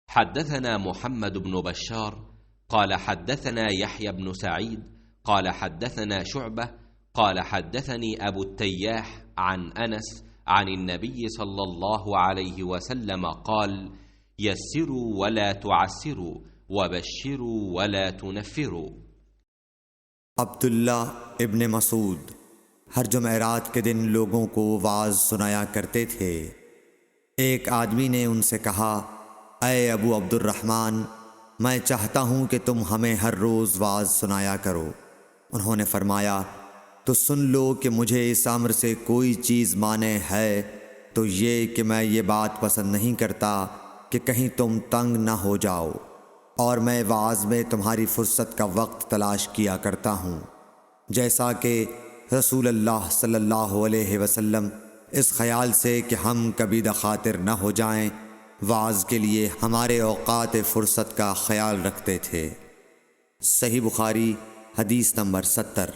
حدثنا محمد بن بشار قال حدثنا يحيى بن سعيد قال حدثنا شعبة قال حدثني أبو التياح عن أنس عن النبي صلى الله عليه وسلم قال: يسروا ولا تعسروا وبشروا ولا تنفروا। अब्दुल्ला इब्न मसूद हर जुमेरात के दिन लोगों को वाज सुनाया करते थे। एक आदमी ने उनसे कहा, अय अबू अब्दुर्रहमान, मैं चाहता हूँ कि तुम हमें हर रोज़ वाज सुनाया करो। उन्होंने फरमाया, तो सुन लो कि मुझे इस अम्र से कोई चीज़ माने है तो ये कि मैं ये बात पसंद नहीं करता कि कहीं तुम तंग ना हो जाओ, और मैं वाज में तुम्हारी फुर्सत का वक्त तलाश किया करता हूँ, जैसा कि रसूल अल्लाह सल्लल्लाहु अलैहि वसल्लम इस ख्याल से कि हम कभी दखातिर न हो जाएं, वाज के लिए हमारे औकात फ़ुर्सत का ख्याल रखते थे। सही बुखारी हदीस नंबर 70।